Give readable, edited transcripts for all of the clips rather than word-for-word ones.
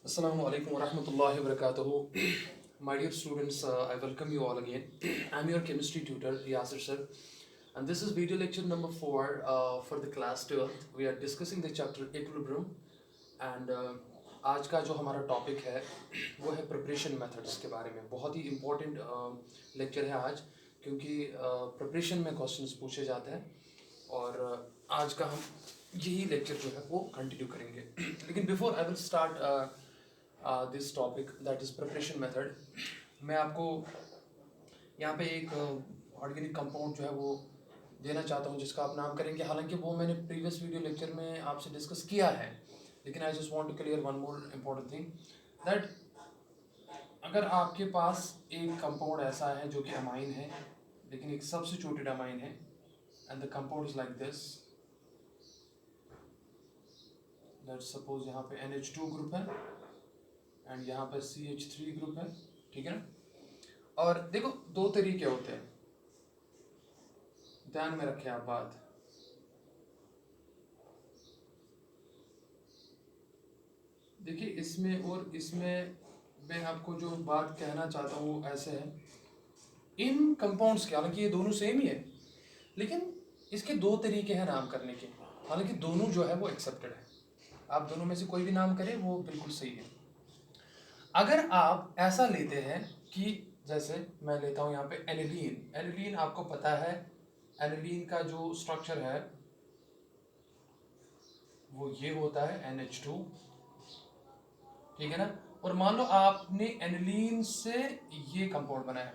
Assalamu alaikum wa rahmatullahi wa barakatuhu. My dear students, I welcome you all again. I'm your chemistry tutor, Yasir sir, and this is video lecture number 4 for the class 12th. We are discussing the chapter equilibrium, and आज का जो हमारा topic है वो है preparation methods के बारे में. बहुत ही इम्पोर्टेंट लेक्चर है आज, क्योंकि प्रिपरेशन में क्वेश्चंस पूछे जाते हैं और आज का हम यही लेक्चर जो है वो कंटिन्यू करेंगे. लेकिन before I will start this topic that is preparation method, मैं आपको यहाँ पे एक ऑर्गेनिक कंपाउंड जो है वो देना चाहता हूँ जिसका आप नाम करेंगे. हालांकि वो मैंने प्रीवियस वीडियो लेक्चर में आपसे डिस्कस किया है, लेकिन I just want to clear one more important thing that अगर आपके पास एक कंपाउंड ऐसा है जो कि अमाइन है, लेकिन एक सब्स्टिट्यूटेड अमाइन है, and the compound is like this. Let's suppose यहाँ पे NH2 ग्रुप है एंड यहाँ पे CH3 ग्रुप है, ठीक है ना. और देखो दो तरीके होते हैं, ध्यान में रखें आप बात. देखिए इसमें और इसमें मैं आपको जो बात कहना चाहता हूँ वो ऐसे है. इन कंपाउंड्स के, हालांकि ये दोनों सेम ही है, लेकिन इसके दो तरीके हैं नाम करने के. हालांकि दोनों जो है वो एक्सेप्टेड है, आप दोनों में से कोई भी नाम करें वो बिल्कुल सही है. अगर आप ऐसा लेते हैं कि जैसे मैं लेता हूँ यहाँ पे एनिलीन. एनिलीन आपको पता है, एनिलीन का जो स्ट्रक्चर है वो ये होता है NH2, ठीक है ना. और मान लो आपने एनिलीन से ये कंपाउंड बनाया.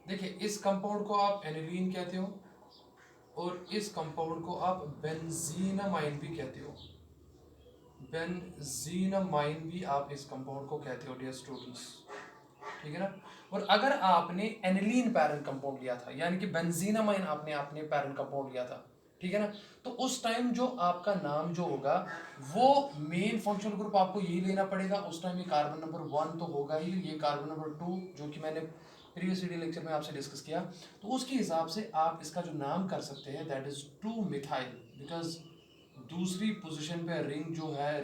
देखिए इस कंपाउंड को आप एनिलीन कहते हो और इस कंपाउंड को आप बेंजीनामाइन भी कहते हो. बेंजीनामाइन भी आप इस कंपाउंड को कहते हो डियर स्टूडेंट्स, ठीक है ना. और अगर आपने एनिलीन पैरेंट कंपाउंड लिया था, यानी कि बेंजीनामाइन आपने अपने पैरेंट कंपाउंड लिया था, ठीक है ना, तो उस टाइम जो आपका नाम जो होगा वो मेन फंक्शनल ग्रुप आपको यही लेना पड़ेगा. उस टाइम ये कार्बन नंबर 1 तो होगा ही, ये कार्बन नंबर 2 जो कि मैंने प्रीवियस वीडियो लेक्चर में आपसे डिस्कस किया, तो उसके हिसाब से आप इसका जो नाम कर सकते हैं दैट इज 2 मिथाइल, बिकॉज दूसरी पोजीशन पे रिंग जो है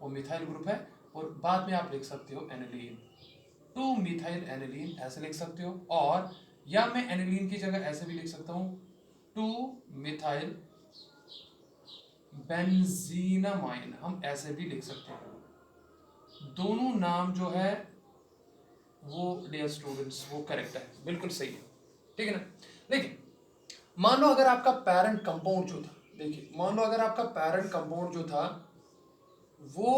वो मिथाइल ग्रुप है. और बाद में आप लिख सकते हो एनिलीन, 2 मिथाइल एनिलीन ऐसे लिख सकते हो. और या मैं एनिलीन की जगह ऐसे भी लिख सकता हूँ 2 मिथाइल बेंजीनामाइन, हम ऐसे भी लिख सकते हैं. दोनों नाम जो है वो डियर स्टूडेंट्स वो करेक्ट है, बिल्कुल सही है, ठीक है ना. लेकिन मान लो अगर आपका पैरेंट कंपाउंड जो था, देखिए मान लो अगर आपका पैरेंट कंपाउंड जो था वो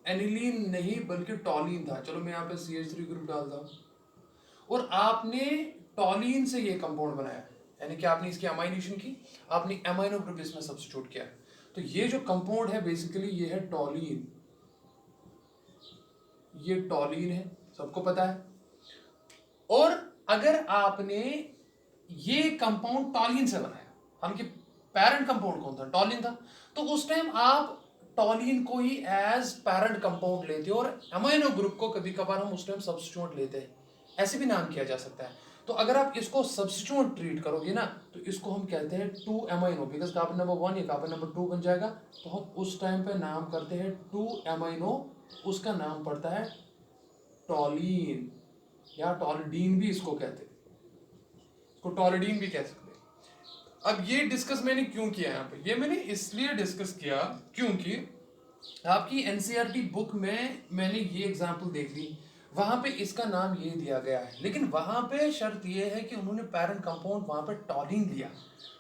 एनिलीन नहीं बल्कि टॉलिन था. चलो मैं यहाँ पे CH3 ग्रुप डालता हूँ और आपने टॉलिन से ये कंपाउंड बनाया, यानी कि आपने इसकी अमाइनेशन की, आपने अमाइनो ग्रुप इसमें सब्स्टिट्यूट किया. तो ये जो कंपाउंड है बेसिकली ये है टॉलिन, ये टॉलिन है, सबको पता है. और अगर आपने ये कंपाउंड टॉलिन से बनाया, हालांकि पैरेंट कंपाउंड कौन था, टॉलिन था, तो उस टाइम आप टॉलिन को ही एज पैरेंट कंपाउंड लेते हो और अमाइनो ग्रुप को कभी कभार हम उस टाइम सब्स्टिट्यूट लेते हैं. ऐसे भी नाम किया जा सकता है. तो अगर आप इसको सब्स्टिट्यूट ट्रीट करोगे ना तो इसको हम कहते हैं 2 अमाइनो, बिकॉज कार्बन नंबर 1 या कार्बन नंबर 2 बन जाएगा. तो हम उस टाइम पे नाम करते हैं 2 अमाइनो, उसका नाम पड़ता है टॉलिन या टॉलिडीन भी इसको कहते हैं, इसको टॉलिडीन भी कह सकते हैं. अब ये डिस्कस मैंने क्यों किया यहाँ पे, ये मैंने इसलिए डिस्कस किया क्योंकि आपकी NCERT बुक में मैंने ये एग्जाम्पल देख ली, वहां पे इसका नाम ये दिया गया है, लेकिन वहां पे शर्त ये है कि उन्होंने पैरेंट कंपाउंड वहां पे टॉलिन लिया,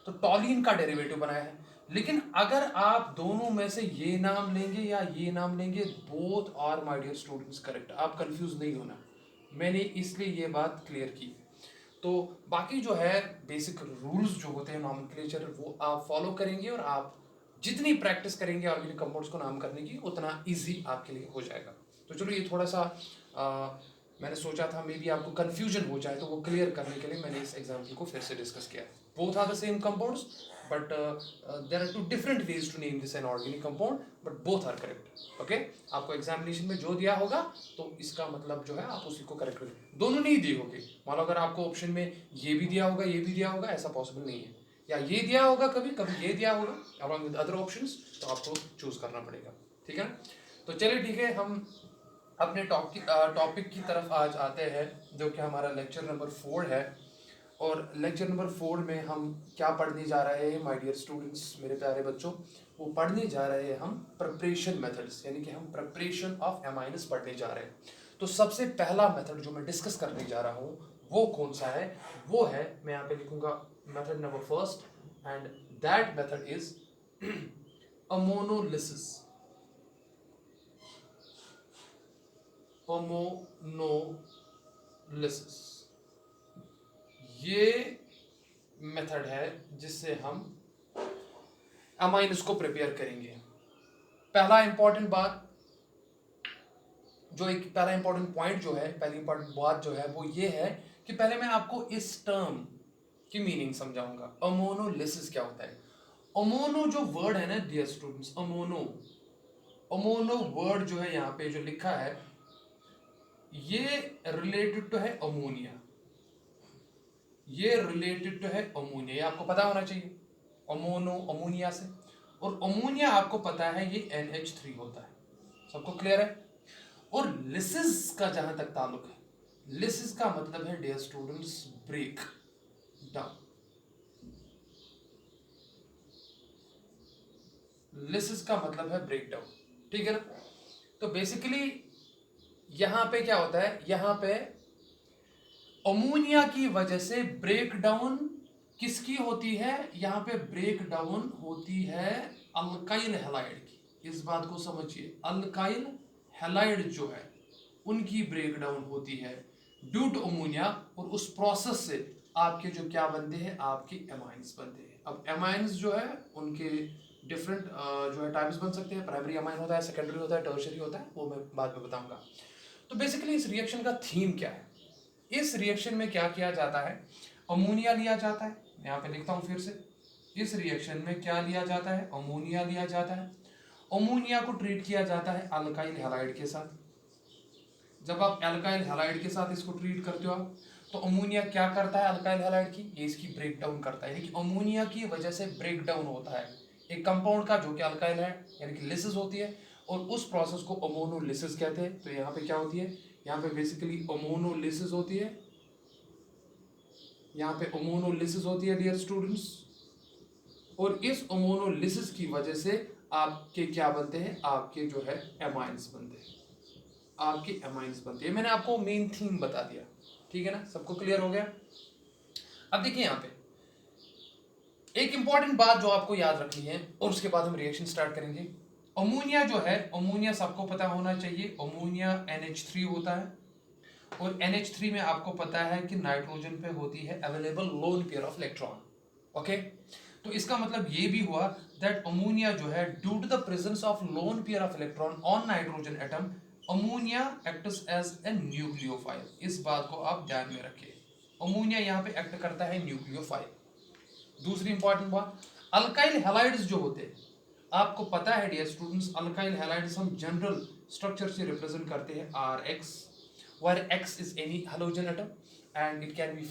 तो टॉलिन का डेरिवेटिव बनाया है. लेकिन अगर आप दोनों में से ये नाम लेंगे या ये नाम लेंगे, both are my dear students correct. आप कंफ्यूज नहीं होना, मैंने इसलिए ये बात क्लियर की. तो बाकी जो है बेसिक रूल्स जो होते हैं नॉमेनक्लेचर वो आप फॉलो करेंगे और आप जितनी प्रैक्टिस करेंगे ऑर्गेनिक कंपाउंड्स को नाम करने की उतना इजी आपके लिए हो जाएगा. तो चलो ये थोड़ा सा मैंने सोचा था मे बी आपको कन्फ्यूजन हो जाए, तो वो क्लियर करने के लिए मैंने इस एग्जाम्पल को फिर से डिस्कस किया. Both are the same compounds but there are 2 different ways to name this an organic compound, but both are correct. Okay, आपको एग्जामिनेशन में जो दिया होगा तो इसका मतलब जो है आप उसी को करेक्ट करें. दोनों नहीं दिए होंगे, मान लो अगर आपको ऑप्शन में ये भी दिया होगा ये भी दिया होगा, ऐसा पॉसिबल नहीं है. या ये दिया होगा कभी कभी ये दिया होगा अलॉन्ग विद अदर ऑप्शंस, तो आपको चूज करना पड़ेगा, ठीक है ना. तो चलिए ठीक है, हम अपने टॉपिक की तरफ आज आते हैं, जो कि हमारा लेक्चर नंबर 4 है। और लेक्चर नंबर 4 में हम क्या पढ़ने जा रहे हैं माय डियर स्टूडेंट्स, मेरे प्यारे बच्चों? वो पढ़ने जा रहे हैं हम प्रिपरेशन मेथड्स, यानी कि हम प्रिपरेशन ऑफ एमाइन्स पढ़ने जा रहे हैं। तो सबसे पहला मेथड जो मैं डिस्कस करने जा रहा हूँ वो कौन सा है? वो है, मैं यहाँ पे लिखूंगा method number first, and that method is ammonolysis. Ammonolysis ये मेथड है जिससे हम अमाइन्स को प्रिपेयर करेंगे। पहला इंपॉर्टेंट बात पहला इंपॉर्टेंट पॉइंट जो है, पहली इंपॉर्टेंट बात जो है वो ये है कि पहले मैं आपको इस टर्म की मीनिंग समझाऊंगा। अमोनोलिसिस क्या होता है? अमोनो जो वर्ड है ना डियर स्टूडेंट्स, अमोनो वर्ड जो है यहाँ पे जो लिखा है ये रिलेटेड तो है अमोनिया, ये रिलेटेड तो है अमोनिया, ये आपको पता होना चाहिए। अमोनिया से, और अमोनिया आपको पता है ये NH3 होता है, सबको क्लियर है? और लिसिस का जहां तक ताल्लुक है, लिसिस का मतलब है dear students break down. Lysis का मतलब है ब्रेक डाउन, ठीक है ना? तो बेसिकली यहां पे क्या होता है, यहां पे अमोनिया की वजह से ब्रेक डाउन किसकी होती है? यहां पे ब्रेक डाउन होती है अल्काइल हैलाइड की। इस बात को समझिए, अल्काइल हैलाइड जो है उनकी ब्रेक डाउन होती है ड्यू टू अमोनिया, और उस प्रोसेस से आपके जो क्या बनते हैं, आपके एमाइन्स बनते हैं। अब एमाइन्स जो है उनके डिफरेंट जो है टाइप्स बन सकते हैं। प्राइमरी अमाइन होता है, सेकेंडरी होता है, टर्शियरी होता है, वो मैं बाद में बताऊंगा। तो बेसिकली इस रिएक्शन का थीम क्या है? इस रिएक्शन में क्या किया जाता है? अमोनिया लिया जाता है, यहाँ पे लिखता हूं फिर से, इस रिएक्शन में क्या लिया जाता है? अमोनिया लिया जाता है। अमोनिया को ट्रीट किया जाता है अल्काइल हैलाइड के साथ। जब आप अल्काइल हैलाइड के साथ इसको ट्रीट करते हो आप, तो अमोनिया क्या करता है अल्काइल हैलाइड की? ये इसकी ब्रेक डाउन करता है, यानी कि अमोनिया की वजह से ब्रेक डाउन होता है एक कंपाउंड का जो कि अल्काइल है, यानी कि लिसिस होती है, और उस प्रोसेस को अमोनोलिसिस कहते हैं। तो यहाँ पे क्या होती है? यहाँ पे बेसिकली अमोनोलिसिस होती है, यहाँ पे अमोनोलिसिस होती है डियर स्टूडेंट्स। और इस अमोनोलिसिस की वजह से आपके क्या बनते हैं? आपके जो है एमाइन्स बनते हैं, आपके एमाइन्स बनते हैं। मैंने आपको मेन थीम बता दिया, ठीक है ना? सबको क्लियर हो गया? अब देखिए यहाँ पे एक इंपॉर्टेंट बात जो आपको याद रखनी है, और उसके बाद हम रिएक्शन स्टार्ट करेंगे। अमोनिया जो है, अमोनिया सबको पता होना चाहिए, अमोनिया NH3 होता है, और NH3 में आपको पता है कि नाइट्रोजन पे होती है available loan pair of electron. Okay, तो इसका मतलब ये भी हुआ दैट अमोनिया जो है due to the presence of lone pair of electron on nitrogen atom, ammonia acts as a nucleophile. इस बात को आप ध्यान में रखिए, अमोनिया यहाँ पे एक्ट करता है न्यूक्लियोफाइल। दूसरी इंपॉर्टेंट बात, अल्काइल हैलाइड्स जो होते हैं, आपको पता है डियर स्टूडेंट्स, अल्काइल हैलाइड्स हम जनरल स्ट्रक्चर से रिप्रेजेंट करते हैं RX, where X is any halogen atom and it can be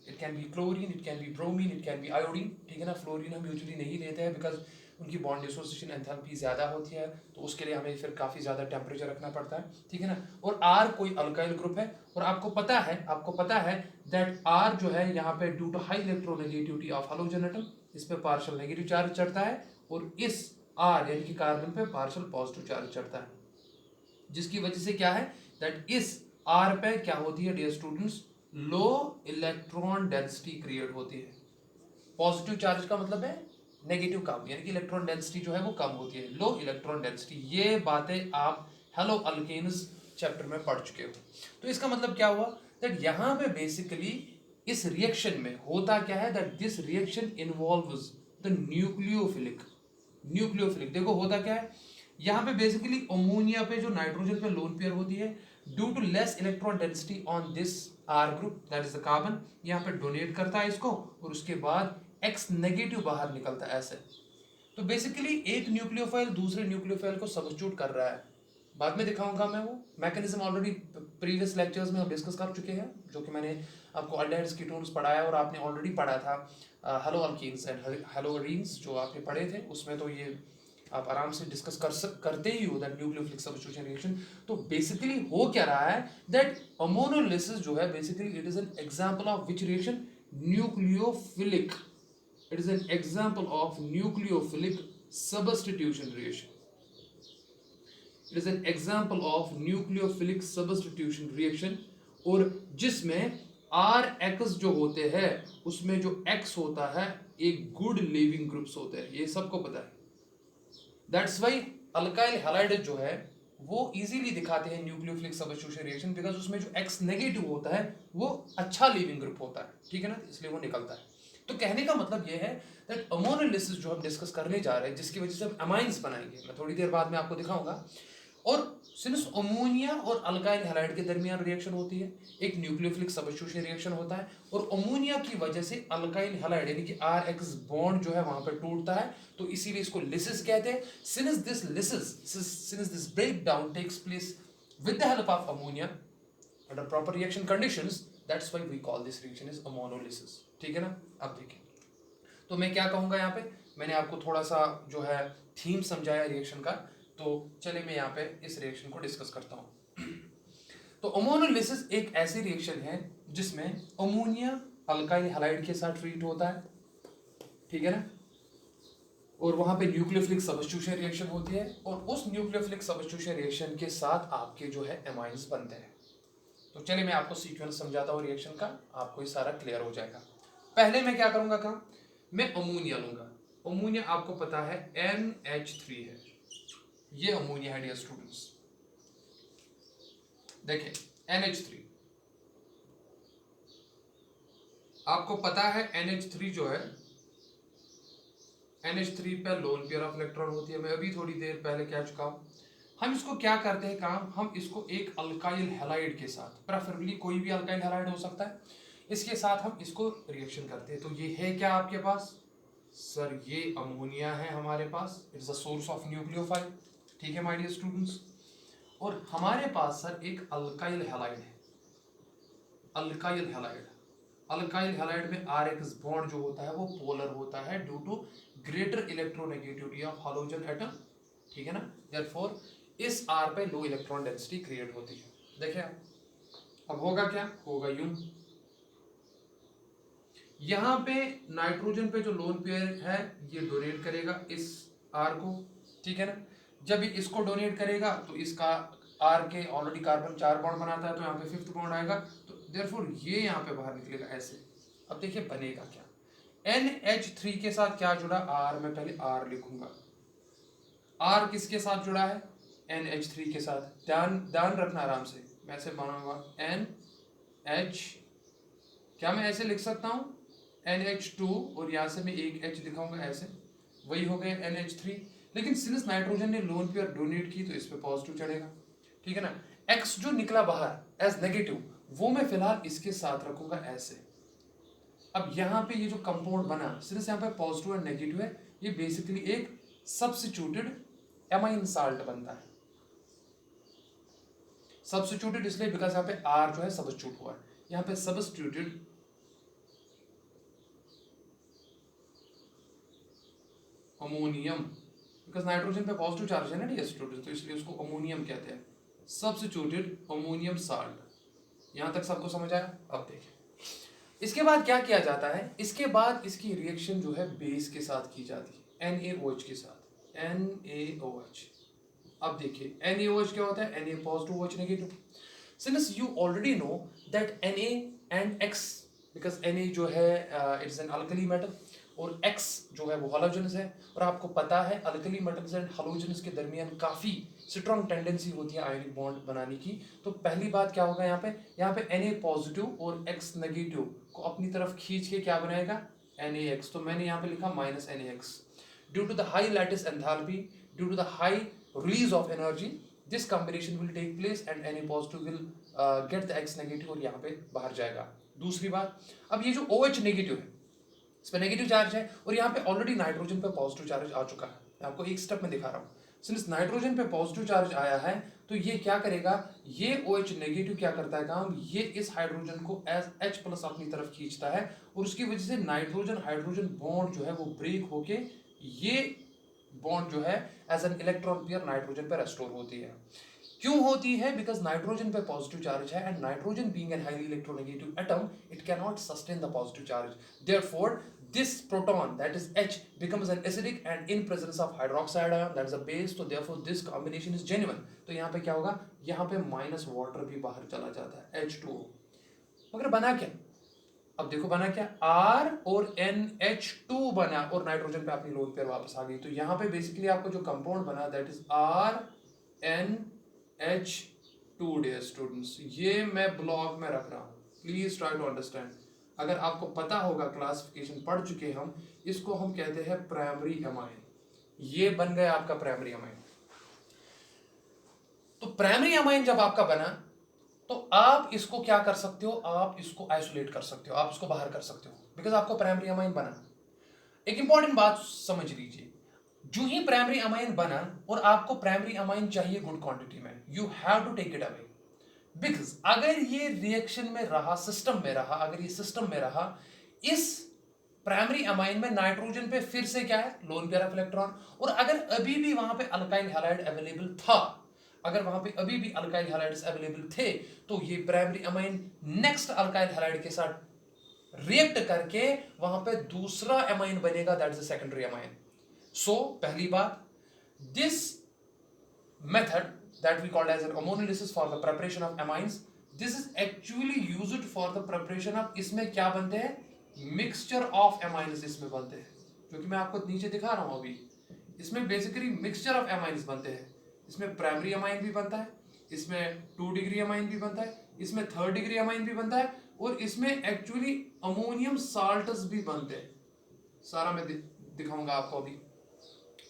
it can be chlorine, it can be bromine, it can be iodine, ठीक है ना? फ्लोरीन हम usually नहीं लेते हैं बिकॉज उनकी बॉन्ड डिसोसिएशन एंथैल्पी ज़्यादा होती है, तो उसके लिए हमें फिर काफ़ी ज़्यादा टेम्परेचर रखना पड़ता है, ठीक है ना? और R कोई अल्काइल ग्रुप है, और आपको पता है दैट R जो है यहाँ पे due to high electronegativity of halogen atom, इस पे पार्शियल नेगेटिव चार्ज चढ़ता है, और इस R यानी कि कार्बन पे पार्शियल पॉजिटिव चार्ज चढ़ता है, जिसकी वजह से क्या है दैट इस R पे क्या होती है dear students? Low electron density create होती है। पॉजिटिव चार्ज का मतलब है नेगेटिव कम, यानी कि इलेक्ट्रॉन डेंसिटी जो है वो कम होती है, लो इलेक्ट्रॉन डेंसिटी। ये बातें आप हेलो अल्केन्स चैप्टर में पढ़ चुके हो। तो इसका मतलब क्या हुआ दैट यहाँ पे बेसिकली इस रिएक्शन में होता क्या है that this reaction involves the nucleophilic. देखो होता क्या है यहाँ पे, बेसिकली अमोनिया पे जो नाइट्रोजन पे लोन पेयर होती है, due to less electron density on this R group that is the carbon, यहाँ पे डोनेट करता है इसको, और उसके बाद X नेगेटिव बाहर निकलता है ऐसे। तो बेसिकली एक न्यूक्लियोफाइल दूसरे न्यूक्लियोफाइल को सब्स्टिट्यूट कर रहा है। बाद में दिखाऊंगा मैं वो मैकेनिज्म, ऑलरेडी प्रीवियस लेक्चर्स में हम डिस्कस कर चुके हैं, जो कि मैंने आपको अल्डेहाइड्स कीटोन्स पढ़ाया, और आपने ऑलरेडी पढ़ा था hello alkenes and hello arenes जो आपने पढ़े थे, उसमें तो ये आप आराम से डिस्कस करते ही हो दैट न्यूक्लियोफिलिक सब्स्टिट्यूशन रिएक्शन। तो बेसिकली हो क्या रहा है दैट अमोनोलिसिस जो है basically it is an example of which reaction, nucleophilic, it is an example of nucleophilic substitution reaction, it is an example of nucleophilic substitution reaction. और जिसमें are x जो होते हैं उसमें जो एक्स होता है एक गुड लिविंग ग्रुप्स होते हैं, ये सबको पता है। दैट्स वाई अल्काइल हैलाइड जो है वो इजीली दिखाते हैं न्यूक्लियोफिलिक सब्स्टिट्यूशन रिएक्शन, बिकॉज उसमें जो एक्स नेगेटिव होता है वो अच्छा लिविंग ग्रुप होता है, ठीक है ना, इसलिए वो निकलता है। तो कहने का मतलब ये है दैट अमोनोलिसिस जो हम डिस्कस करने जा रहे हैं जिसकी वजह से हम अमाइंस बनाएंगे, मैं थोड़ी देर बाद में आपको दिखाऊंगा। और सिंस अमोनिया और अल्काइल हैलाइड के दरमियान रिएक्शन होती है, एक न्यूक्लियोफिलिक सब्स्टिट्यूशन रिएक्शन होता है, और अमोनिया की वजह से अल्काइल हैलाइड यानी कि आर एक्स बॉन्ड जो है वहां पर टूटता है, तो इसीलिए इसको लिसिस कहते हैं। Since this lysis, since this break down takes place with the help of ammonia under proper reaction conditions, that's why we call this reaction is ammonolysis, ठीक है ना। अब देखिए तो मैं क्या कहूंगा यहाँ पे, मैंने आपको थोड़ा सा जो है थीम समझाया रिएक्शन का, तो चलिए मैं यहाँ पे इस रिएक्शन को डिस्कस करता हूँ। तो अमोनोलिसिस एक ऐसी रिएक्शन है जिसमें अमोनिया अल्काइल हैलाइड के साथ ट्रीट होता है, ठीक है ना, और वहां पे न्यूक्लियोफिलिक सब्स्टिट्यूशन रिएक्शन होती है, और उस न्यूक्लियोफिलिक सब्स्टिट्यूशन रिएक्शन के साथ आपके जो है एमाइंस बनते हैं। तो चलिए मैं आपको सीक्वेंस समझाता हूँ रिएक्शन का, आपको ये सारा क्लियर हो जाएगा। पहले मैं क्या करूंगा काम, मैं अमोनिया लूंगा। अमोनिया आपको पता है NH3 है, ये अमोनिया है डियर स्टूडेंट्स। देखिए NH3 आपको पता है, NH3 जो है NH3 पे लोन पेयर ऑफ इलेक्ट्रॉन होती है। मैं अभी थोड़ी देर पहले कह चुका हूं। हम इसको क्या करते हैं काम, हम इसको एक अल्काइल हैलाइड के साथ, प्रेफरेबली कोई भी अल्काइल हैलाइड हो सकता है, इसके साथ हम इसको रिएक्शन करते हैं। तो ये है क्या आपके पास सर, ये अमोनिया है हमारे पास, it's a source of nucleophile, ठीक है माय डियर स्टूडेंट्स। और हमारे पास सर एक अल्काइल हैलाइड है, अल्काइल हैलाइड। अल्काइल हैलाइड में आर एक्स बॉन्ड जो होता है वो पोलर होता है due to greater electronegativity of hydrogen atom, ठीक है ना। देयरफॉर इस आर पे लो इलेक्ट्रॉन डेंसिटी क्रिएट होती है। देखिए अब होगा क्या, होगा यूं, यहां पे नाइट्रोजन पे जो लोन पेयर है ये डोनेट करेगा इस आर को, ठीक है ना। जब ये इसको डोनेट करेगा तो इसका आर के ऑलरेडी कार्बन 4 बॉन्ड बनाता है, तो यहाँ पे 5th बॉन्ड आएगा, तो देयरफॉर ये यहाँ पे बाहर निकलेगा ऐसे। अब देखिए बनेगा क्या, NH3 के साथ क्या जुड़ा, आर, मैं पहले आर लिखूंगा। आर किसके साथ जुड़ा है, NH3 के साथ। ध्यान रखना आराम से, मैं ऐसे बनाऊंगा NH, क्या मैं ऐसे लिख सकता हूँ NH2 और यहाँ से मैं एक H दिखाऊंगा ऐसे, वही हो गया NH3। लेकिन सिंस नाइट्रोजन ने लोन पेयर डोनेट की तो इस पे पॉजिटिव चढ़ेगा, ठीक है ना। X जो निकला बाहर एज नेगेटिव वो मैं फिलहाल इसके साथ रखूंगा ऐसे। अब यहाँ पे ये जो कंपाउंड बना, सिंस यहाँ पे पॉजिटिव एंड नेगेटिव है, ये बेसिकली एक सब्स्टिट्यूटेड एमाइन साल्ट बनता है। सब्स्टिट्यूटेड इसलिए बिकॉज यहाँ पे R जो है सब्स्टिट्यूट हुआ है, यहाँ पे सब्स्टिट्यूटेड अमोनियम, बिकॉज नाइट्रोजन पे पॉजिटिव चार्ज है ना डियर स्टूडेंट्स, तो इसलिए उसको अमोनियम कहते हैं, सब्स्टिट्यूटेड अमोनियम साल्ट। यहां तक सबको समझ आया। अब देखिए इसके बाद क्या किया जाता है, इसके बाद इसकी रिएक्शन जो है बेस के साथ की जाती है, NaOH के साथ, NaOH। अब देखिए NaOH क्या होता है, Na positive OH negative. Since you already know that Na and X, because Na जो है इट्स एन अल्कली मेटल और X जो है वो हलोजेनस है, और आपको पता है अल्कली मेटल्स एंड हलोजेनस के दरमियान काफी स्ट्रॉन्ग टेंडेंसी होती है आयनिक बॉन्ड बनाने की। तो पहली बात क्या होगा यहाँ पे Na पॉजिटिव और X नेगेटिव को अपनी तरफ खींच के क्या बनाएगा, NaX। तो मैंने यहाँ पे लिखा -NaX। Due to the high lattice enthalpy, due to the high release of energy, this combination will take place and Na positive will get the X negative और यहाँ पे बाहर जाएगा। दूसरी बात, अब ये जो OH नेगेटिव है इस पर नेगेटिव चार्ज है और यहाँ पे ऑलरेडी नाइट्रोजन पे पॉजिटिव चार्ज आ चुका है, मैं आपको एक स्टेप में दिखा रहा हूँ। सिंस नाइट्रोजन पे पॉजिटिव चार्ज आया है तो ये क्या करेगा, ये OH नेगेटिव क्या करता है काम, ये इस हाइड्रोजन को एज H+ अपनी तरफ खींचता है और उसकी वजह से नाइट्रोजन हाइड्रोजन बॉन्ड जो है वो ब्रेक होके ये बॉन्ड जो है as an electron pair nitrogen पे रेस्टोर होती है। क्यों होती है? बिकॉज नाइट्रोजन पे पॉजिटिव चार्ज है and nitrogen being an highly electronegative atom it can not sustain the positive charge, therefore this proton that is H becomes an acidic and in presence of hydroxide ion that is a base, so therefore this combination is genuine। तो यहाँ पे क्या होगा, यहाँ पे minus water भी बाहर चला जाता है H2O। मगर बना क्या? अब देखो बना क्या, R और NH2 बना और नाइट्रोजन पे अपनी लोन पेयर वापस आ गई। तो यहाँ पे बेसिकली आपको जो कंपाउंड बना that is RNH2 dear students. ये मैं ब्लॉग में रख रहा हूँ, प्लीज ट्राई टू अंडरस्टैंड। अगर आपको पता होगा, क्लासिफिकेशन पढ़ चुके हम, इसको हम कहते हैं प्राइमरी अमाइन। ये बन गया आपका प्राइमरी अमाइन। तो प्राइमरी अमाइन जब आपका बना तो आप इसको क्या कर सकते हो, आप इसको आइसोलेट कर सकते हो, आप इसको बाहर कर सकते हो, बिकॉज आपको प्राइमरी अमाइन बना। एक इंपॉर्टेंट बात समझ लीजिए, जो ही प्राइमरी अमाइन बना और आपको प्राइमरी अमाइन चाहिए गुड क्वांटिटी में, you have to take it away. Because अगर ये रिएक्शन में रहा, सिस्टम में रहा, अगर ये सिस्टम में रहा, इस प्राइमरी अमाइन में नाइट्रोजन पे फिर से क्या है, लोन पेयर ऑफ इलेक्ट्रॉन। और अगर अभी भी वहां पे अल्काइल हैलाइड अवेलेबल था, अगर वहां पे अभी भी अल्काइल हैलाइड्स अवेलेबल थे, तो ये primary amine next alkyl halide के साथ रिएक्ट करके वहां पे दूसरा अमाइन बनेगा, that is the secondary amine. So पहली बात, this method that we called as an ammonolysis for the preparation of amines, this is actually used for the preparation of, इसमें क्या बनते हैं, mixture of amines इसमें बनते हैं, जो कि मैं आपको नीचे दिखा रहा हूं अभी। इसमें बेसिकली मिक्सचर ऑफ amines बनते हैं। इसमें प्राइमरी अमाइन भी बनता है, इसमें 2 डिग्री अमाइन भी बनता है, इसमें 3rd डिग्री अमाइन भी बनता है, और इसमें एक्चुअली अमोनियम साल्ट्स भी बनते हैं। सारा मैं दिखाऊंगा आपको अभी।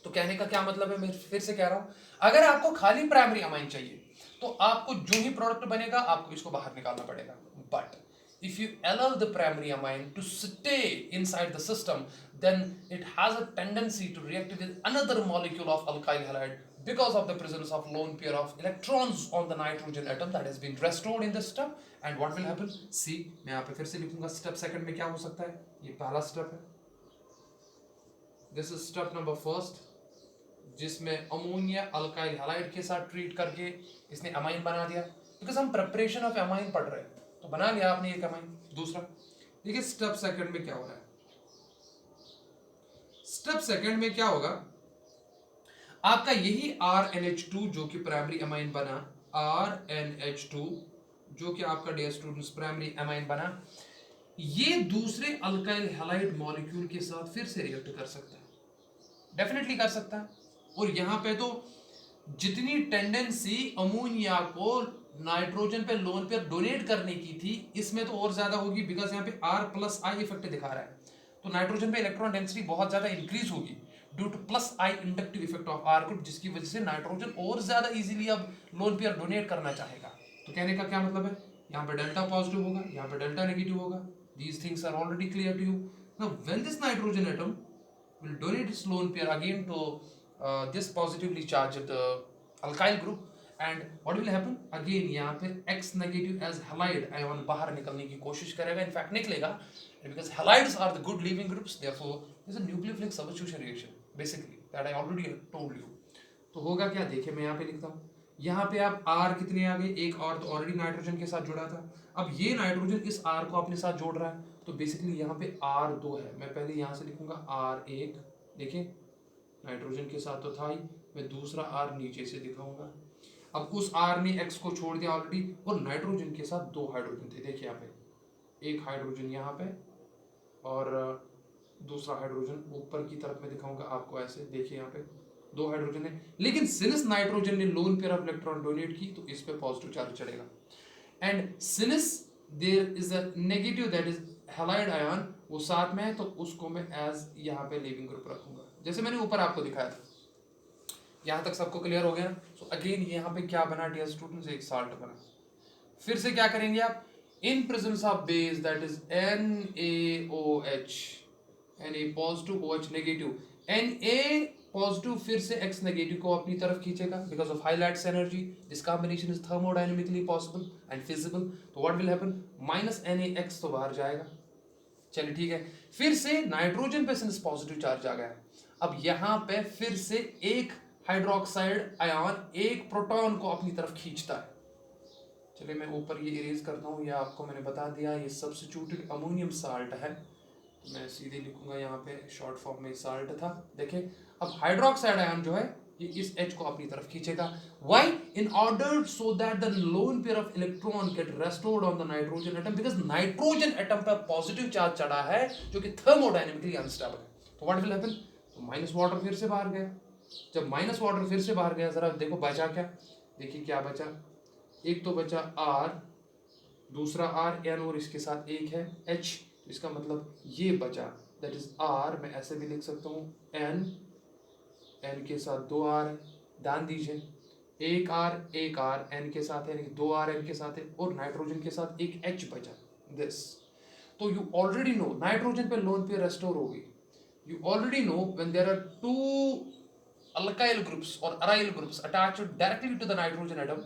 तो कहने का क्या मतलब है, मैं फिर से कह रहा हूं, अगर आपको खाली प्राइमरी अमाइन चाहिए तो आपको जो ही प्रोडक्ट बनेगा आपको इसको बाहर निकालना पड़ेगा। But if you allow the primary amine to stay inside the system, then it has a tendency to react with another molecule of alkyl halide because of the presence of lone pair of electrons on the nitrogen atom that has been restored in the step। and what will happen, see मैं यहाँ पे फिर से लिखूंगा step second में क्या हो सकता है। ये पहला स्टेप है, this is step number first, जिसमें अमोनिया अल्काइल हैलाइड के साथ ट्रीट करके इसने अमाइन बना दिया। बिकॉज हम प्रिपरेशन ऑफ अमाइन पढ़ रहे हैं, तो बना लिया आपने एक अमाइन। दूसरा देखिए स्टेप सेकंड में क्या हो रहा है। स्टेप सेकंड में क्या होगा, आपका यही RNH2 जो कि प्राइमरी अमाइन बना, RNH2 जो कि आपका डियर स्टूडेंट्स प्राइमरी अमाइन बना, ये दूसरे अल्काइल हैलाइड मॉलिक्यूल के साथ फिर से रिएक्ट कर सकता है, डेफिनेटली कर सकता है। और यहां पे तो जितनी टेंडेंसी अमोनिया को नाइट्रोजन पे लोन पेयर डोनेट करने की थी, इसमें तो और ज्यादा होगी, बिकॉज यहाँ पे R+I इफेक्ट दिखा रहा है। तो नाइट्रोजन पे इलेक्ट्रॉन डेंसिटी बहुत ज्यादा इंक्रीज होगी due to +I inductive effect of R group, जिसकी वजह से नाइट्रोजन और ज्यादा इजीली अब लोन पेयर डोनेट करना चाहेगा। तो कहने का क्या मतलब है, यहाँ पे डेल्टा पॉजिटिव होगा, यहाँ पे डेल्टा नेगेटिव होगा। These things are already clear to you. Now when this nitrogen atom will donate its lone pair again to this positively charged alkyl group, and what will happen again, यहाँ पे X negative as halide ion बाहर निकलने की कोशिश करेगा, in fact निकलेगा, because halides are the good leaving groups, therefore this is a nucleophilic substitution reaction basically that I already told you। तो होगा क्या, देखिए मैं यहाँ पे लिखता हूँ, यहाँ पे आप R कितने आ गए, एक और तो ऑलरेडी नाइट्रोजन के साथ जुड़ा था, अब ये नाइट्रोजन इस R को अपने साथ जोड़ रहा है, तो बेसिकली यहाँ पे R2 है। मैं पहले यहाँ से लिखूंगा R1, देखिए नाइट्रोजन के साथ तो था ही, मैं दूसरा R नीचे से दिखाऊंगा। अब उस R ने X को छोड़ दिया ऑलरेडी, और नाइट्रोजन के साथ 2 हाइड्रोजन थे, देखिए यहाँ पे एक हाइड्रोजन यहाँ पे और दूसरा हाइड्रोजन ऊपर की तरफ में दिखाऊंगा आपको ऐसे, देखिए यहाँ पे 2 हाइड्रोजन है। लेकिन सिंस नाइट्रोजन ने lone pair of electron donate की, तो इस पे पॉजिटिव चार्ज चढ़ेगा, and since there is a negative that is halide ion, वो साथ में है, तो उसको मैं एज यहाँ पे लीविंग ग्रुप रखूंगा, जैसे मैंने ऊपर आपको दिखाया था। यहाँ तक सबको क्लियर हो गया ना। सो अगेन यहाँ पे क्या बना डियर स्टूडेंट्स, एक साल्ट बना। फिर से क्या करेंगे आप, in presence of base that is NaOH, Na positive OH negative, Na positive फिर से X नेगेटिव को अपनी तरफ खींचेगा because of highlights energy, this combination is thermodynamically possible and feasible. तो व्हाट विल हैपन, -NaX तो बाहर जाएगा, चलिए ठीक है। फिर से नाइट्रोजन पे सिंस पॉजिटिव चार्ज आ गया, अब यहाँ पे फिर से एक हाइड्रोक्साइड आयन एक प्रोटॉन को अपनी तरफ खींचता है। चलिए मैं ऊपर ये इरेज करता हूँ, ये आपको मैंने बता दिया, ये सब्स्टिट्यूटेड अमोनियम साल्ट है, तो मैं सीधे लिखूंगा यहाँ पे शॉर्ट फॉर्म में साल्ट था। देखिए अब हाइड्रोक्साइड आयन जो है ये इस H को अपनी तरफ खींचेगा। Why? In order so that the lone pair of electron get restored on the nitrogen atom, because nitrogen atom पर पॉजिटिव चार्ज चढ़ा है जो कि थर्मोडायनेमिकली अनस्टेबल है। तो व्हाट विल हैपन, तो माइनस वाटर फिर से बाहर गया। जब माइनस वाटर फिर से बाहर गया, जरा देखो बचा क्या, देखिए क्या बचा, एक तो बचा R, दूसरा R N और इसके साथ एक है H, तो इसका मतलब ये बचा, दैट इज R, मैं ऐसे भी लिख सकता हूँ N, N के साथ दो R है, ध्यान दीजिए एक R N के साथ है, दो R N के साथ है, और नाइट्रोजन के साथ एक H बचा, दिस। तो यू ऑलरेडी नो नाइट्रोजन पे लोन पे रेस्टोर होगी। You already know when there are two alkyl groups और aryl groups attached directly to the nitrogen atom,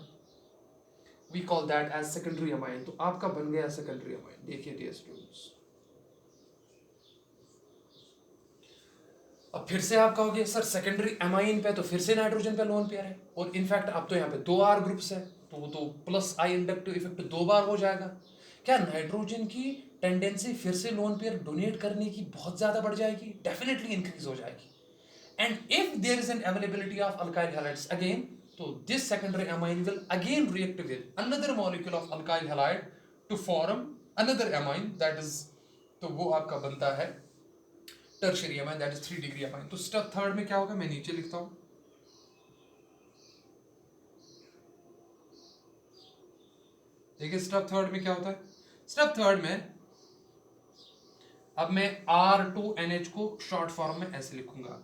we call that as secondary amine. तो आपका बन गया secondary amine. देखिए dear students, अब फिर से आप कहोगे सर सेकेंडरी अमाइन पे तो फिर से नाइट्रोजन पे लोन पेयर है, और इनफैक्ट अब तो यहाँ पे दो आर ग्रुप्स है, तो वो तो प्लस आई इंडक्टिव इफेक्ट दो बार हो जाएगा। क्या नाइट्रोजन की टेंडेंसी फिर से लोन पेयर डोनेट करने की बहुत ज्यादा बढ़ जाएगी? डेफिनेटली इंक्रीज हो जाएगी। And if there is an availability of alkyl halides again, तो this secondary amine will again react with another molecule of alkyl halide to form another amine, that is, तो वो आपका बनता है tertiary amine, that is 3 degree amine. तो step third में क्या होगा, मैं नीचे लिखता हूं, देखिए स्टेप थर्ड में क्या होता है। स्टेप थर्ड में अब मैं R2NH को शॉर्ट फॉर्म में ऐसे लिखूंगा,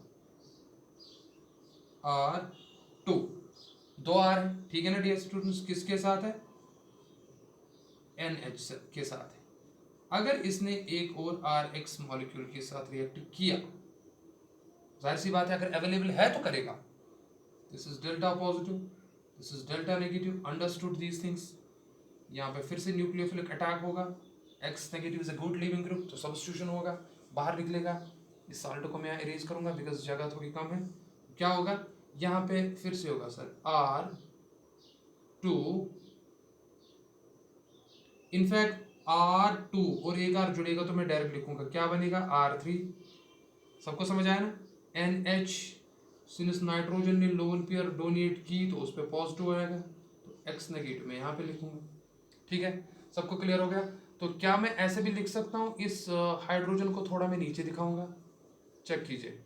R2, दो R है, ठीक है ना डियर स्टूडेंट्स, किसके साथ है, NH के साथ है। अगर इसने एक और RX मॉलिक्यूल के साथ रिएक्ट किया, जाहिर सी बात है अगर अवेलेबल है तो करेगा। This is delta positive, this is delta negative, understood these things. यहाँ पे फिर से न्यूक्लियोफिलिक अटैक होगा, X negative is a good leaving group, तो सब्स्टिट्यूशन होगा, बाहर निकलेगा। इस साल्ट को मैं यहाँ इरेज करूंगा बिकॉज जगह थोड़ी कम है। क्या होगा, यहाँ पे फिर से होगा सर R2, इनफैक्ट R2 और एक R जुड़ेगा तो मैं डायरेक्ट लिखूंगा, क्या बनेगा R3। सबको समझ आया ना, NH सिंस नाइट्रोजन ने लोन पेयर डोनेट की तो उस पर पॉजिटिव आएगा, तो X नेगेटिव में यहाँ पे लिखूंगा। ठीक है, सबको क्लियर हो गया। तो क्या मैं ऐसे भी लिख सकता हूँ, इस हाइड्रोजन को थोड़ा मैं नीचे दिखाऊंगा, चेक कीजिए,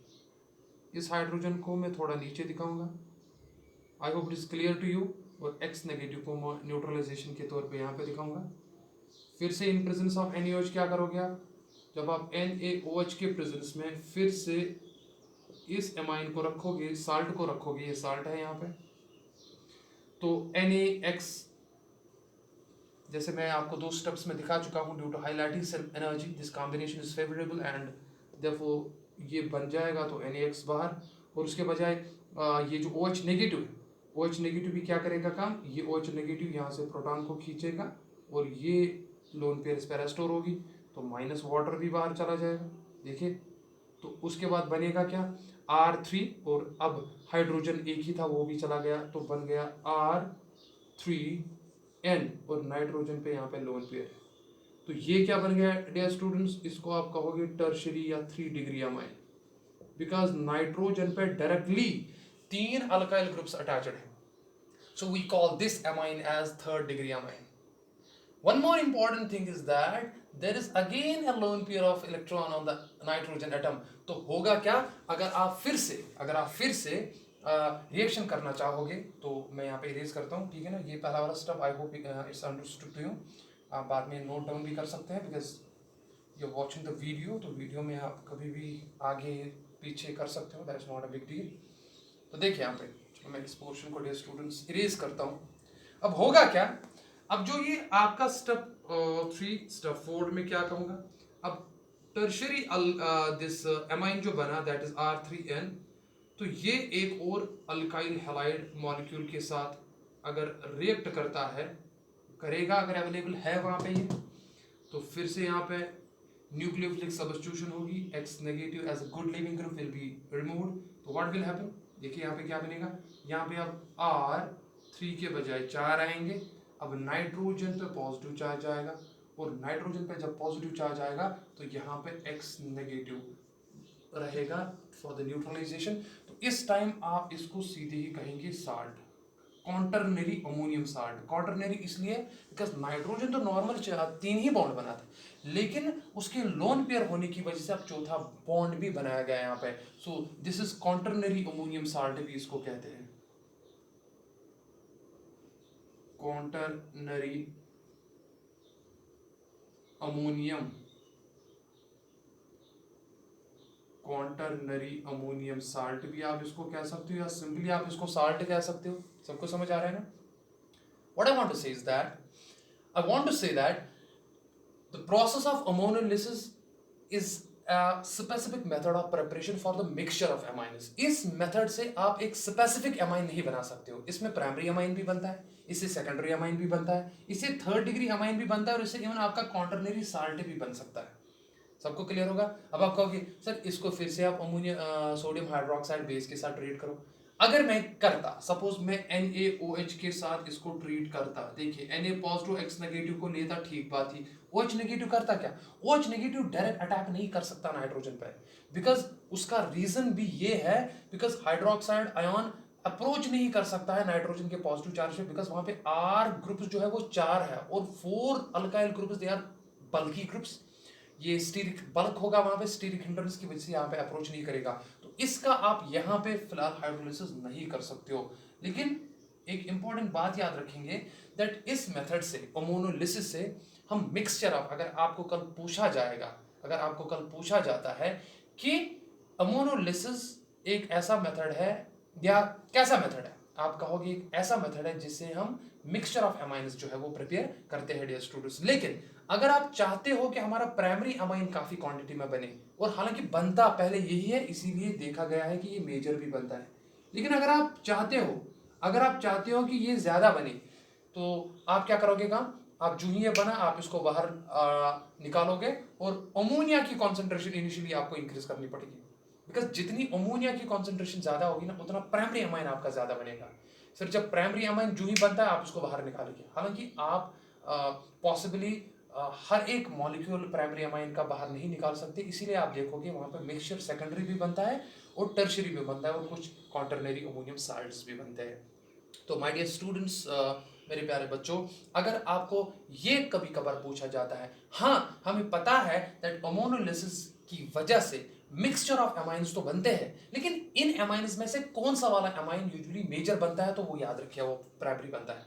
इस हाइड्रोजन को मैं थोड़ा नीचे दिखाऊंगा, I hope it is clear to you, और X नेगेटिव को न्यूट्रलाइजेशन के तौर पे यहाँ पे दिखाऊंगा। फिर से इन प्रेजेंस ऑफ NaOH क्या करोगे आप, जब आप NaOH के प्रेजेंस में फिर से इस एमाइन को रखोगे, साल्ट को रखोगे, ये साल्ट है यहाँ पे, तो NaX, जैसे मैं आपको दो स्टेप्स में दिखा चुका हूँ, due to highlighting cell energy this combination is favourable and therefore ये बन जाएगा, तो NaX बाहर, और उसके बजाय ये जो OH नेगेटिव है, OH नेगेटिव भी क्या करेगा काम, ये OH नेगेटिव यहाँ से प्रोटॉन को खींचेगा और ये लोन पेयर इस पर रेस्टोर होगी, तो माइनस वाटर भी बाहर चला जाएगा। देखिए, तो उसके बाद बनेगा क्या, R3, और अब हाइड्रोजन एक ही था वो भी चला गया, तो बन गया R3N, और नाइट्रोजन पे यहाँ पे लोन पेयर है, तो ये क्या बन गया डियर स्टूडेंट्स, इसको आप कहोगे टर्शियरी या 3 डिग्री अमाइन, बिकॉज नाइट्रोजन पे डायरेक्टली 3 अल्काइल ग्रुप्स अटैच्ड है, so we call this amine as 3rd degree amine. One more important thing is that there is again a lone pair of electron on the nitrogen atom. तो होगा क्या, अगर आप फिर से reaction करना चाहोगे, तो मैं यहाँ पे इरेज करता हूँ, ठीक है ना, ये पहला वाला step, I hope it's understood to you. आप बाद में नोट डाउन भी कर सकते हैं because you watching the video, तो वीडियो में आप कभी भी आगे पीछे कर सकते हो, that is not a big deal. तो देखिए यहाँ पे मैं इस पोर्शन को डियर स्टूडेंट्स इरेज करता हूँ। अब होगा क्या, अब जो ये आपका स्टेप 3 स्टेप 4 में क्या कहूँगा, अब टर्शियरी दिस एमाइन जो बना दैट इज R3N, तो ये एक और अल्काइल हैलाइड मॉलिक्यूल के साथ अगर रिएक्ट करता है, करेगा अगर अवेलेबल है वहाँ पे ये, तो फिर से यहाँ पे न्यूक्लियोफिलिक सब्स्टिट्यूशन होगी, X negative as a good leaving group will be removed, so what will happen, देखिए यहाँ पे क्या बनेगा, यहाँ पे अब R3 के बजाय 4 आएंगे, अब नाइट्रोजन पे पॉजिटिव चार्ज आएगा, और नाइट्रोजन पे जब पॉजिटिव चार्ज आएगा तो यहाँ पे X नेगेटिव रहेगा फॉर द न्यूट्रलाइजेशन, तो इस टाइम आप इसको सीधे ही कहेंगे salt, quaternary ammonium salt. Quaternary इसलिए बिकॉज नाइट्रोजन तो नॉर्मल 3 ही बॉन्ड बनाता है, लेकिन उसके लोन पेयर होने की वजह से अब चौथा बॉन्ड भी बनाया गया यहाँ पे, so this is quaternary ammonium salt भी इसको कहते हैं, quaternary ammonium, quaternary ammonium salt भी आप इसको कह सकते हो, या सिंपली आप इसको साल्ट कह सकते हो। सबको समझ आ रहा है ना? What I want to say is that I want to say that the process of ammonolysis is a specific method of preparation for the mixture of amines। इस मेथड से आप एक स्पेसिफिक अमाइन नहीं बना सकते हो, इसमें प्राइमरी अमाइन भी बनता है, इससे सेकेंडरी अमाइन भी बनता है, इससे थर्ड डिग्री अमाइन भी बनता है, और इससे इवन आपका क्वार्टरनरी साल्ट भी बन सकता है। सबको क्लियर होगा? अब आप कहोगे सर इसको फिर से आप अमोनिया सोडियम हाइड्रोक्साइड बेस के साथ ट्रीट करो। अगर मैं करता, सपोज मैं NaOH के साथ इसको ट्रीट करता, देखिए Na पॉजिटिव X नेगेटिव को लेता, ठीक बात थी, OH नेगेटिव करता क्या, OH नेगेटिव डायरेक्ट अटैक नहीं कर सकता नाइट्रोजन पर, बिकॉज उसका रीजन भी ये है, बिकॉज हाइड्रोक्साइड आयन अप्रोच नहीं कर सकता है नाइट्रोजन के पॉजिटिव चार्ज पे, बिकॉज वहां पे R ग्रुप्स जो है वो 4 है, और 4 alkyl groups they are bulky groups, ये स्टीरिक बल्क होगा वहां पे, स्टीरिक हिंड्रेंस की वजह से यहाँ पे अप्रोच नहीं करेगा, तो इसका आप यहाँ पे फिलहाल हाइड्रोलिसिस नहीं कर सकते हो। लेकिन एक इंपॉर्टेंट बात याद रखेंगे दैट इस मेथड से, अमोनोलिसिस से, हम मिक्सचर ऑफ, अगर आपको कल पूछा जाएगा, अगर आपको कल पूछा जाता है कि अमोनोलिसिस एक ऐसा मेथड है या कैसा मेथड है, आप कहोगे एक ऐसा मेथड है जिससे हम मिक्सचर ऑफ अमाइन्स जो है वो प्रिपेयर करते हैं डियर स्टूडेंट्स। लेकिन अगर आप चाहते हो कि हमारा प्राइमरी अमाइन काफी क्वांटिटी में बने, और हालांकि बनता पहले यही है, इसीलिए देखा गया है कि ये मेजर भी बनता है, लेकिन अगर आप चाहते हो, अगर आप चाहते हो कि ये ज्यादा बने, तो आप क्या करोगे काम, आप जो ही ये बना आप इसको बाहर निकालोगे, और अमोनिया की कॉन्सेंट्रेशन इनिशियली आपको इंक्रीज करनी पड़ेगी, बिकॉज जितनी अमोनिया की कॉन्सेंट्रेशन ज्यादा होगी ना, उतना प्राइमरी अमाइन आपका ज्यादा बनेगा। फिर जब प्राइमरी अमाइन जो ही बनता है आप उसको बाहर निकालेंगे, हालांकि आप पॉसिबली हर एक मॉलिक्यूल प्राइमरी अमाइन का बाहर नहीं निकाल सकते, इसीलिए आप देखोगे वहां पर मिक्सचर सेकेंडरी भी बनता है और टर्शरी भी बनता है, और कुछ क्वार्टरनरी अमोनियम साल्ट्स भी बनते हैं। तो माय डियर स्टूडेंट्स, मेरे प्यारे बच्चों, अगर आपको ये कभी कभार पूछा जाता है, हाँ हमें पता है दैट अमोनोलिसिस की वजह से मिक्सचर ऑफ अमाइन्स तो बनते हैं, लेकिन इन अमाइन्स में से कौन सा वाला अमाइन यूजुअली मेजर बनता है, तो वो याद रखिए वो प्राइमरी बनता है,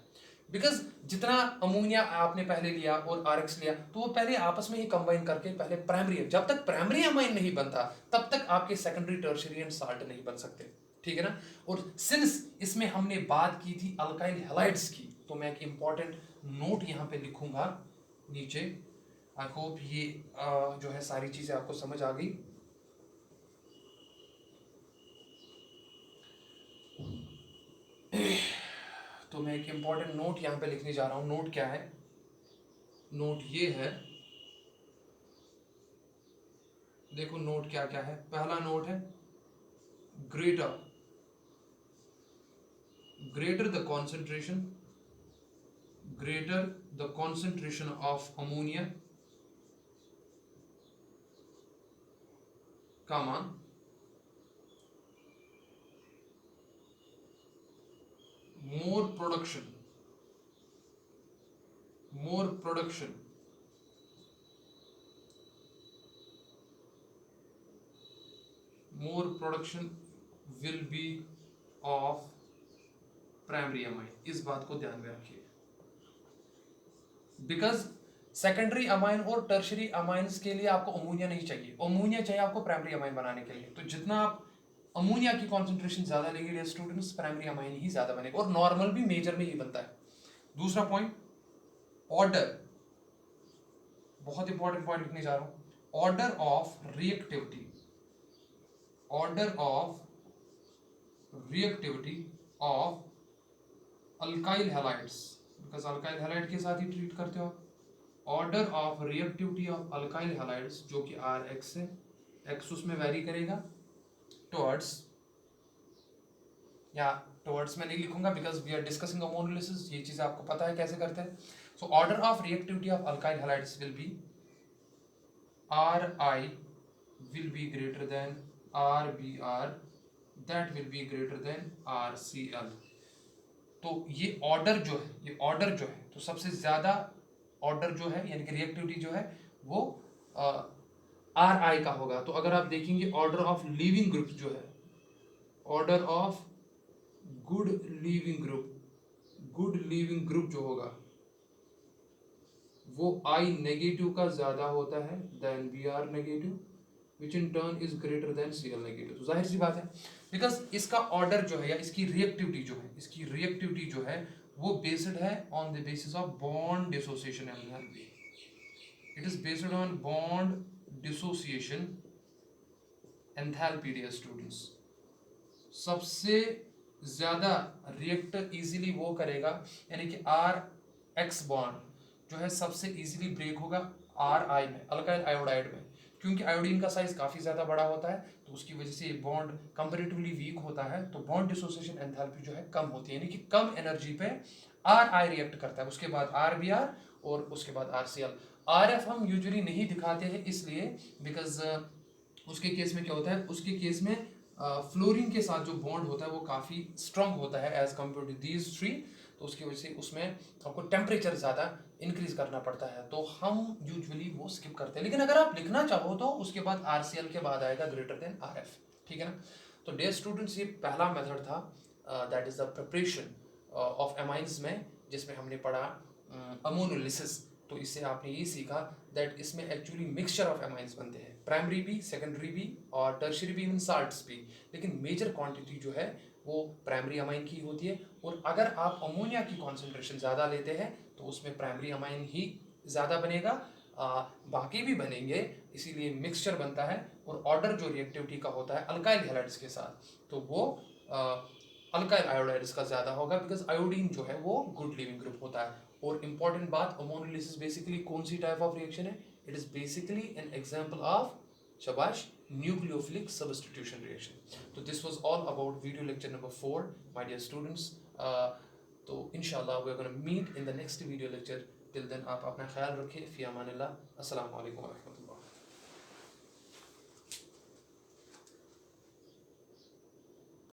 बिकॉज जितना अमोनिया आपने पहले लिया और RX लिया, तो वो पहले आपस में ही कंबाइन करके पहले प्राइमरी, जब तक प्राइमरी अमाइन नहीं बनता तब तक आपके सेकेंडरी टर्शियरी एंड साल्ट नहीं बन सकते, ठीक है ना। और सिंस इसमें हमने बात की थी अल्काइल हैलाइड्स की, तो मैं एक इंपॉर्टेंट नोट यहाँ पे लिखूंगा नीचे। आई होप ये जो है सारी चीजें आपको समझ आ गई। तो मैं एक इंपॉर्टेंट नोट यहाँ पे लिखने जा रहा हूँ। नोट क्या है? नोट ये है, देखो नोट क्या क्या है। पहला नोट है greater, greater the concentration of ammonia, comma, more production will be of primary amine. इस बात को ध्यान में रखिए, बिकॉज सेकेंडरी अमाइन और टर्शरी अमाइंस के लिए आपको अमोनिया नहीं चाहिए, अमोनिया चाहिए आपको प्राइमरी अमाइन बनाने के लिए। तो जितना आप अमोनिया की कॉन्सेंट्रेशन ज्यादा लेंगे स्टूडेंट्स, प्राइमरी अमाइन ही ज्यादा बनेगा, और नॉर्मल भी मेजर में ही बनता है। दूसरा पॉइंट, ऑर्डर, बहुत इंपॉर्टेंट पॉइंट लिखने जा रहा हूं, order of reactivity, order of reactivity of alkyl halides, because alkyl halide के साथ ही ट्रीट करते हो, order of reactivity of alkyl halides जो कि Rx है, x उसमें वैरी करेगा टुवर्ड्स, या टुवर्ड्स मैं नहीं लिखूंगा because we are discussing ammonolysis, ये चीज़ आपको पता है कैसे करते हैं. So order of reactivity of alkyl halides will be Ri will be greater than Rbr, that will be greater than RCl. तो ये ऑर्डर जो है तो सबसे ज्यादा ऑर्डर जो है यानी कि रिएक्टिविटी जो है वो Ri का होगा. तो अगर आप देखेंगे ऑर्डर ऑफ लीविंग ग्रुप जो है, order of good leaving group जो होगा वो I नेगेटिव का ज्यादा होता है than Br negative, which in turn is greater than Cl negative. तो जाहिर सी बात है बिकॉज इसका ऑर्डर जो है या इसकी रिएक्टिविटी जो है वो बेस्ड है on the basis of bond dissociation enthalpy. It is based on bond dissociation enthalpy. Dear students, सबसे ज्यादा रिएक्टर इजीली वो करेगा यानी कि Rx बॉन्ड जो है सबसे इजीली ब्रेक होगा Ri में, अल्काइल आयोडाइड में, क्योंकि आयोडीन का साइज काफी ज्यादा बड़ा होता है तो उसकी वजह से ये बॉन्ड कंपैरेटिवली वीक होता है. तो बॉन्ड डिसोसिएशन एंथैल्पी जो है कम होती है यानी कि कम एनर्जी पे Ri रिएक्ट करता है, उसके बाद Rbr और उसके बाद RCl. Rf हम यूजुअली नहीं दिखाते हैं इसलिए बिकॉज उसके केस में क्या होता है, उसके केस में फ्लोरीन के साथ जो बॉन्ड होता है वो काफ़ी स्ट्रांग होता है as compare to these three. तो उसकी वजह से उसमें आपको टेम्परेचर ज़्यादा इंक्रीज करना पड़ता है तो हम यूजुअली वो स्किप करते हैं. लेकिन अगर आप लिखना चाहो तो उसके बाद RCl के बाद आएगा ग्रेटर देन Rf. ठीक है ना. तो डियर स्टूडेंट्स, ये पहला मेथड था that is the preparation of amines में, जिसमें हमने पढ़ा अमोनोलिसिस. तो इससे आपने ये सीखा दैट इसमें एक्चुअली मिक्सचर ऑफ एमाइंस बनते हैं, प्राइमरी भी, सेकेंडरी भी और टर्शियरी भी, इवन साल्ट्स भी. लेकिन मेजर क्वांटिटी जो है वो प्राइमरी अमाइन की होती है. और अगर आप अमोनिया की कॉन्सेंट्रेशन ज़्यादा लेते हैं तो उसमें प्राइमरी अमाइन ही ज़्यादा बनेगा, बाकी भी बनेंगे, इसीलिए मिक्सचर बनता है. और ऑर्डर जो रिएक्टिविटी का होता है अल्काइल हैलाइड्स के साथ तो वो अल्काइल आयोडाइड्स का ज़्यादा होगा बिकॉज आयोडीन जो है वो गुड लिविंग ग्रुप होता है. और इंपॉर्टेंट बात, अमोनोलिसिस बेसिकली कौन सी टाइप ऑफ रिएक्शन है? It is basically an example of शाबाश न्यूक्लियोफिलिक सब्स्टिट्यूशन रिएक्शन. तो this was all about video lecture number 4 my dear students. तो इंशाल्लाह we are gonna meet in the next video lecture. Till then आप अपना ख्याल रखें. फी अमानिल्लाह. अस्सलाम वालेकुम व रहमतुल्लाह.